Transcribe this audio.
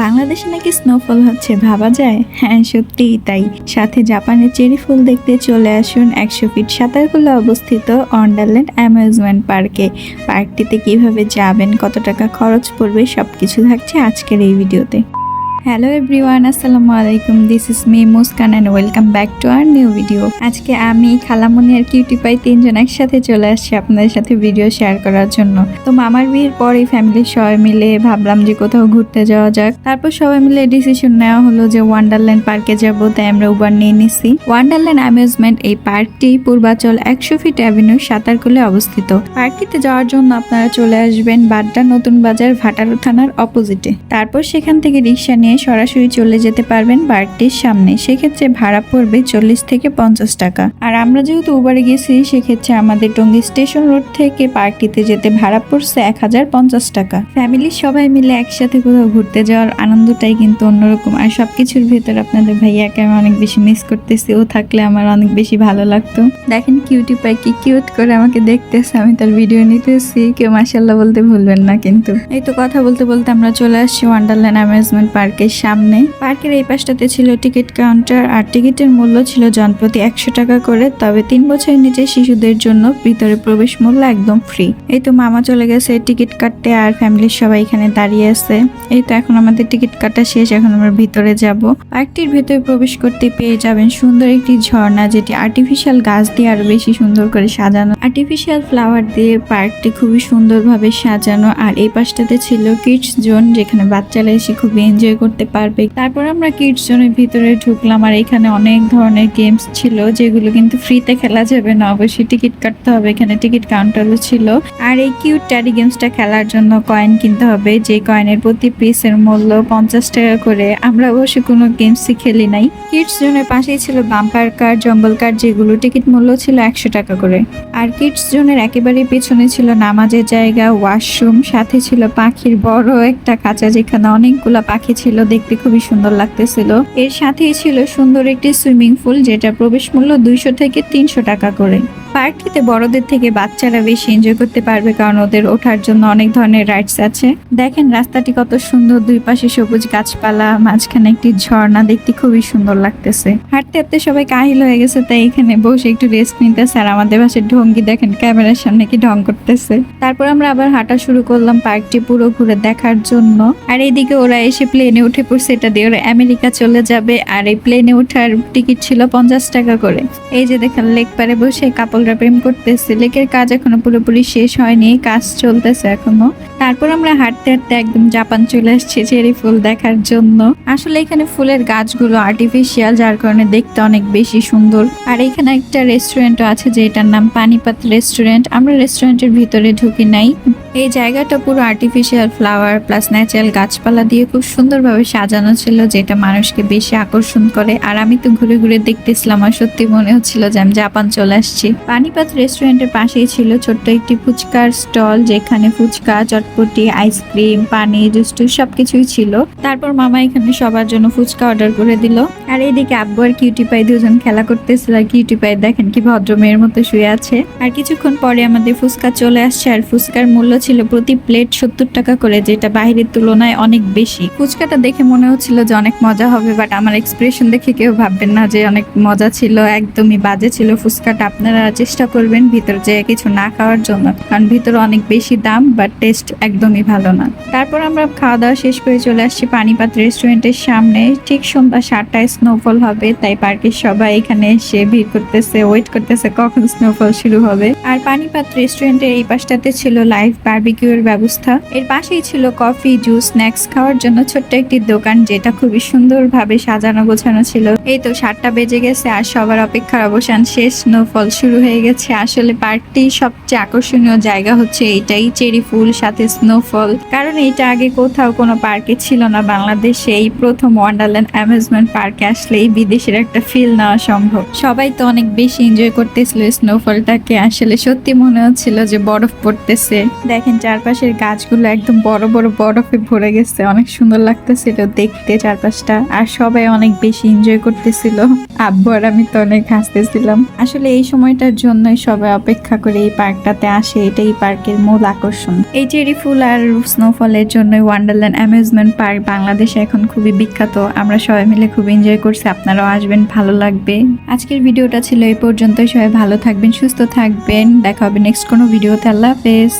বাংলাদেশে নাকি স্নোফল হচ্ছে, ভাবা যায়? হ্যাঁ, সত্যিই তাই। সাথে জাপানের চেরি ফুল দেখতে চলে আসুন 100 ফিট সাঁতারকুলে অবস্থিত ওয়ান্ডারল্যান্ড অ্যামিউজমেন্ট পার্কে। পার্কটিতে কিভাবে যাবেন, কত টাকা খরচ পড়বে, সবকিছু থাকছে আজকের এই ভিডিওতে। হ্যালো এভরিওয়ান, আসসালামু আলাইকুম। This is me Muskan and welcome back to our new video. আজকে আমি, খালামণি আর কিউটি পাই তিনজন একসাথে চলে আসছি আপনাদের সাথে ভিডিও শেয়ার করার জন্য। তো মামার বিয়ের পরে ফ্যামিলির সবাই মিলে ভাবলাম যে কোথাও ঘুরতে যাওয়া যাক। তারপর সবাই মিলে ডিসিশন নেওয়া হলো যে ওয়ান্ডারল্যান্ড পার্কে যাব, তাই আমরা উবার নিয়ে নিছি। ওয়ান্ডারল্যান্ড অ্যামিউজমেন্ট এই পার্কটি পূর্বাচল 100 ফিট অ্যাভিনিউ সাঁতারকুলে অবস্থিত। পার্কটিতে যাওয়ার জন্য আপনারা চলে আসবেন বাড্ডা নতুন বাজার ভাটারু থানার অপোজিটে। তারপর সেখান থেকে রিক্সা নিয়ে সরাসরি চলে যেতে পারবেন পার্কটির সামনে। সেক্ষেত্রে ভাড়া পড়বে 40 থেকে 50 টাকা। আর আমরা যেহেতু উবারে গেছি, সেক্ষেত্রে আমাদের টঙ্গী স্টেশন রোড থেকে পার্কটিতে যেতে ভাড়া পড়ছে 1050 টাকা। ফ্যামিলির সবাই মিলে একসাথে কোথাও ঘুরতে যাওয়ার আনন্দটাই কিন্তু অন্যরকম। আর সবকিছুর ভেতর আপনাদের ভাইয়াকে আমি অনেক বেশি মিস করতেছি। ও থাকলে আমার অনেক বেশি ভালো লাগতো। দেখেন কিউটি পাই কি কিউট করে আমাকে দেখতেছে, আমি তার ভিডিও নিতেছি। কেউ মাশাআল্লাহ বলতে ভুলবেন না কিন্তু। এই তো কথা বলতে বলতে আমরা চলে আসছি ওয়ান্ডারল্যান্ড অ্যামিউজমেন্ট পার্কের সামনে। পার্কের এই পাশটাতে ছিল টিকিট কাউন্টার, আর টিকিটের মূল্য ছিল জনপ্রতি 100 টাকা করে। তবে 3 বছরের নিচে শিশুদের জন্য ভিতরে প্রবেশ মূল্য একদম ফ্রি। এই তো মামা চলে গেছে টিকিট কাটতে, আর ফ্যামিলির সবাই এখানে দাঁড়িয়ে আছে। এই তো এখন আমাদের টিকিট কাটা শেষ, এখন আমরা ভিতরে যাব। পার্কটির ভিতরে প্রবেশ করতে পেয়ে যাবেন সুন্দর একটি ঝর্ণা, যেটি আর্টিফিশিয়াল গাছ দিয়ে আরো বেশি সুন্দর করে সাজানো। আর্টিফিশিয়াল ফ্লাওয়ার দিয়ে পার্কটি খুবই সুন্দরভাবে সাজানো। আর এই পাশটাতে ছিল কিডস জোন, যেখানে বাচ্চারা এসে খুবই এনজয় করতে পারবে। তারপর আমরা কিডস জোনের ভিতরে ঢুকলাম, আর এখানে অনেক ধরনের গেমস ছিল, যেগুলো কিন্তু ফ্রিতে খেলা যাবে না, অবশ্যই টিকিট কাটতে হবে। এখানে টিকিট কাউন্টারও ছিল। আর এই কিউট ট্যাডি গেমসটা খেলার জন্য কয়েন কিনতে হবে, যে কয়েনের প্রতি পিসের মূল্য 50 টাকা করে। আমরা অবশ্য কোনো গেমসই খেলি নাই। কিডস জোনের পাশেই ছিল বাম্পার কার, জঙ্গল কার, যেগুলো টিকিট মূল্য ছিল 100 টাকা করে। আর কিডস জোনের একেবারে পেছনে ছিল নামাজের জায়গা, ওয়াশরুম, সাথে ছিল পাখির বড় একটা খাঁচা, যেখানে অনেকগুলা পাখি ছিল, দেখতে খুবই সুন্দর লাগতেছিল। এর সাথেই ছিল সুন্দর একটি সুইমিং পুল, যেটা প্রবেশ মূল্য 200 থেকে 300 টাকা করে। পার্কটিতে বড়দের থেকে বাচ্চারা বেশি এনজয় করতে পারবে, কারণ ওদের ওঠার জন্য অনেক ধরনের রাইডস আছে। দেখেন রাস্তাটি কত সুন্দর, দুই পাশে সবুজ গাছপালা, মাঝখানে একটি ঝর্ণা, দেখতে খুবই সুন্দর লাগতেছে। হাঁটতে হাঁটতে সবাই কাহিল হয়ে গেছে, তাই এখানে বসে একটু রেস্ট নিতেছে। আর আমাদের পাশের ঢঙ্গি দেখেন ক্যামেরার সামনে কি ঢং করতেছে। তারপর আমরা আবার হাঁটা শুরু করলাম পার্কটি পুরো ঘুরে দেখার জন্য। আর এইদিকে ওরা এসে প্লেনে উঠে পড়ছে, এটা দিয়ে ওরা আমেরিকা চলে যাবে। আর এই প্লেনে ওঠার টিকিট ছিল 50 টাকা করে। এই যে দেখেন লেক পারে বসে কাপলরা প্রেম করতেছে। লেকের কাজ এখনো পুরোপুরি শেষ হয়নি, কাজ চলতেছে এখনো। তারপর আমরা হাঁটতে হাঁটতে একদম জাপান চলে আসছি চেরি ফুল দেখার জন্য। আসলে এখানে ফুলের গাছগুলো আর্টিফিশিয়াল, যার কারণে দেখতে অনেক বেশি সুন্দর। আর এখানে একটা রেস্টুরেন্টও আছে, যেটার নাম পানিপাত রেস্টুরেন্ট। আমরা রেস্টুরেন্টের ভিতরে ঢুকি নাই। এই জায়গাটা পুরো আর্টিফিশিয়াল ফ্লাওয়ার প্লাস ন্যাচারাল গাছপালা দিয়ে খুব সুন্দরভাবে সাজানো ছিল, যেটা মানুষকে বেশি আকর্ষণ করে। আর আমি তো ঘুরে ঘুরে দেখতেছিলাম, আর সত্যি মনে হচ্ছিল যে আমি জাপান চলে আসছি। পানিপাত রেস্টুরেন্টের পাশেই ছিল ছোট্ট একটি ফুচকার স্টল, যেখানে ফুচকা, চটপটি, আইসক্রিম, পানি, জুস টুস সবকিছুই ছিল। তারপর মামা এখানে সবার জন্য ফুচকা অর্ডার করে দিল। আর এইদিকে আব্বু আর কিউটি পাই দুজন খেলা করতেছিল। আর কিউটি পাই দেখেন কি ভদ্র মেয়ের মতো শুয়ে আছে। আর কিছুক্ষণ পরে আমাদের ফুচকা চলে আসছে। আর ফুচকার মূল্য ছিল প্রতি প্লেট 70 টাকা করে, যেটা বাইরের তুলনায় অনেক বেশি। ফুচকাটা দেখে মনে হচ্ছিল যে অনেক মজা হবে, বাট আমার এক্সপ্রেশন দেখে কেউ ভাববেন না যে অনেক মজা ছিল। একদমই বাজে ছিল ফুচকাটা। আপনারা চেষ্টা করবেন ভিতর যে কিছু না খাওয়ার জন্য, কারণ ভিতরে অনেক বেশি দাম, বাট টেস্ট একদমই ভালো না। তারপর আমরা খাওয়া দাওয়া শেষ করে চলে আসছি পানিপাত রেস্টুরেন্টের সামনে। ঠিক সন্ধ্যা 7টায় স্নোফল হবে, তাই পার্কের সবাই এখানে এসে ভিড় করতেছে, ওয়েট করতেছে কখন স্নোফল শুরু হবে। আর পানিপাত রেস্টুরেন্টের এই পাশটাতে ছিল লাইভ বারবিকিউ এর ব্যবস্থা। এর পাশেই ছিল কফি, জুস, স্ন্যাক্স খাওয়ার জন্য ছোট্ট একটি দোকান, যেটা খুবই সুন্দরভাবে সাজানো গোছানো ছিল। এই তো 7টা বেজে গেছে, আর সবার অপেক্ষার অবসান শেষ, স্নোফল শুরু হয়ে গেছে। আসলে পার্কটি সবচেয়ে আকর্ষণীয় জায়গা হচ্ছে এইটাই, চেরি ফুল সাথে স্নোফল। কারণ এটা আগে কোথাও কোনো পার্কে ছিল না বাংলাদেশে। এই প্রথম ওয়ান্ডারল্যান্ড অ্যামিউজমেন্ট পার্কে আসলেই বিদেশের একটা ফিল নেওয়া সম্ভব। সবাই তো অনেক বেশি এনজয় করতেছিল স্নোফলটাকে। আসলে সত্যি মনে হচ্ছিল যে বরফ পড়তেছে। দেখেন চারপাশের গাছগুলো একদম বড় বড় বরফে ভরে গেছে, অনেক সুন্দর লাগতেছিল দেখতে চারপাশটা। আর সবাই অনেক বেশি এনজয় করতেছিল। আব্বু আর আমি তো অনেক হাসতেছিলাম। আসলে এই সময়টার জন্যই সবাই অপেক্ষা করে এই পার্কটাতে আসে, এটাই পার্কের মূল আকর্ষণ। এই চেরি ফুল আর স্নোফলের জন্যই ওয়ান্ডারল্যান্ড অ্যামিউজমেন্ট পার্ক বাংলাদেশে এখন খুবই বিখ্যাত। আমরা সবাই মিলে খুব এনজয় করছি, আপনারাও আসবেন, ভালো লাগবে। আজকের ভিডিওটা ছিল এই পর্যন্তই। সবাই ভালো থাকবেন, সুস্থ থাকবেন, দেখা হবে নেক্সট কোনো ভিডিওতে। আল্লাহ হাফেজ।